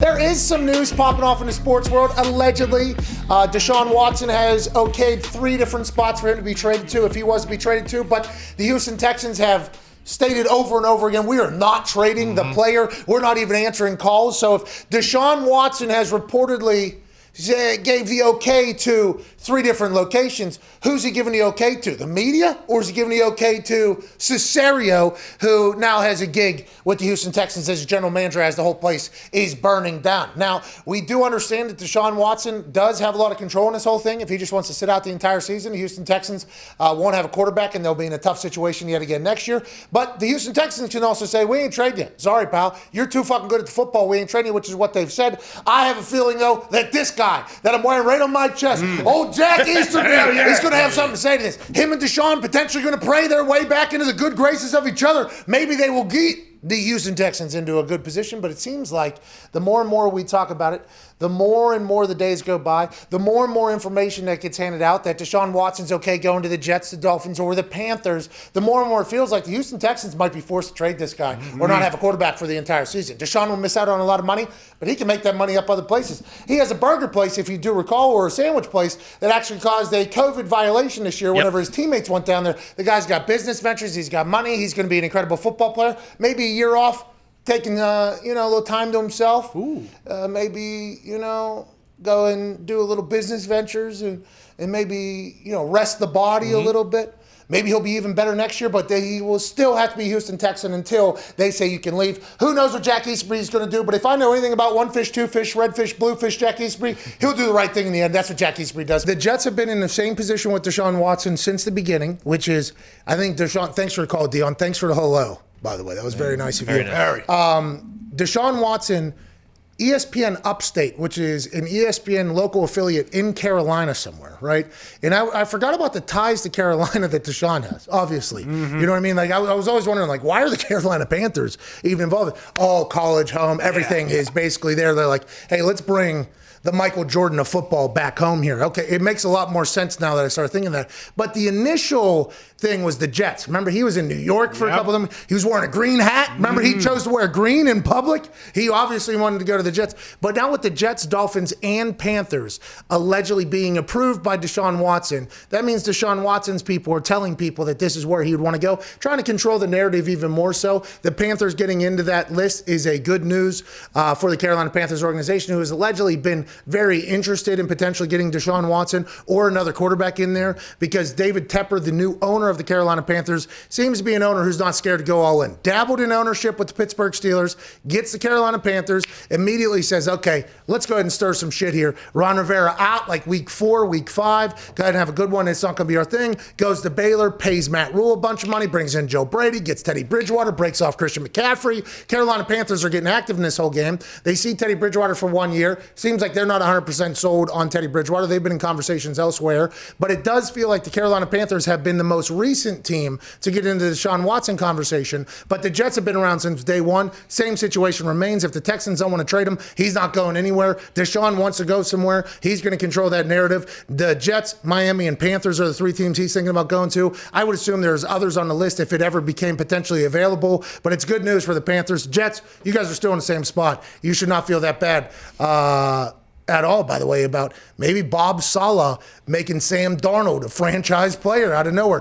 There is some news popping off in the sports world. Allegedly, Deshaun Watson has okayed 3 different spots for him to be traded to if he was to be traded to, but the Houston Texans have stated over and over again, we are not trading the player. We're not even answering calls. So if Deshaun Watson has reportedly gave the okay to 3 different locations, who's he giving the okay to? The media? Or is he giving the okay to Cesario, who now has a gig with the Houston Texans as general manager as the whole place is burning down? Now, we do understand that Deshaun Watson does have a lot of control in this whole thing. If he just wants to sit out the entire season, the Houston Texans won't have a quarterback and they'll be in a tough situation yet again next year. But the Houston Texans can also say, we ain't trading you. Sorry, pal. You're too fucking good at the football. We ain't trading you, which is what they've said. I have a feeling, though, that this guy that I'm wearing right on my chest, old Jack Easterby, is going to have something to say to this. Him and Deshaun potentially going to pray their way back into the good graces of each other. Maybe they will get the Houston Texans into a good position, but it seems like the more and more we talk about it, the more and more the days go by, the more and more information that gets handed out that Deshaun Watson's okay going to the Jets, the Dolphins, or the Panthers, the more and more it feels like the Houston Texans might be forced to trade this guy or not have a quarterback for the entire season. Deshaun will miss out on a lot of money, but he can make that money up other places. He has a burger place, if you do recall, or a sandwich place that actually caused a COVID violation this year whenever his teammates went down there. The guy's got business ventures. He's got money. He's going to be an incredible football player. Maybe a year off, taking a little time to himself. Maybe, go and do a little business ventures and maybe, rest the body a little bit. Maybe he'll be even better next year, but he will still have to be Houston Texan until they say you can leave. Who knows what Jack Easterby is going to do, but if I know anything about one fish, two fish, red fish, blue fish, Jack Easterby, he'll do the right thing in the end. That's what Jack Easterby does. The Jets have been in the same position with Deshaun Watson since the beginning, which is, I think, Deshaun, thanks for the call, Dion. Thanks for the hello, by the way. That was very nice of you. Nice. Deshaun Watson, ESPN Upstate, which is an ESPN local affiliate in Carolina somewhere, right? And I forgot about the ties to Carolina that Deshaun has, obviously. You know what I mean? Like, I was always wondering, like, why are the Carolina Panthers even involved? Oh, college, home, everything is basically there. They're like, hey, let's bring the Michael Jordan of football back home here. Okay, it makes a lot more sense now that I started thinking that. But the initial thing was the Jets. Remember, he was in New York for a couple of them. He was wearing a green hat. Remember, he chose to wear green in public. He obviously wanted to go to the Jets. But now with the Jets, Dolphins, and Panthers allegedly being approved by Deshaun Watson, that means Deshaun Watson's people are telling people that this is where he would want to go, trying to control the narrative even more so. The Panthers getting into that list is a good news for the Carolina Panthers organization, who has allegedly been very interested in potentially getting Deshaun Watson or another quarterback in there, because David Tepper, the new owner of the Carolina Panthers, seems to be an owner who's not scared to go all in. Dabbled in ownership with the Pittsburgh Steelers, gets the Carolina Panthers, immediately says, okay, let's go ahead and stir some shit here. Ron Rivera out like week 4, week 5. Go ahead and have a good one. It's not going to be our thing. Goes to Baylor, pays Matt Rule a bunch of money, brings in Joe Brady, gets Teddy Bridgewater, breaks off Christian McCaffrey. Carolina Panthers are getting active in this whole game. They see Teddy Bridgewater for 1 year. Seems like they're not 100% sold on Teddy Bridgewater. They've been in conversations elsewhere. But it does feel like the Carolina Panthers have been the most recent team to get into the Deshaun Watson conversation. But the Jets have been around since day one. Same situation remains. If the Texans don't want to trade him, he's not going anywhere. Deshaun wants to go somewhere. He's going to control that narrative. The Jets, Miami, and Panthers are the 3 teams he's thinking about going to. I would assume there's others on the list if it ever became potentially available. But it's good news for the Panthers. Jets, you guys are still in the same spot. You should not feel that bad at all, by the way, about maybe Bob Saleh making Sam Darnold a franchise player out of nowhere.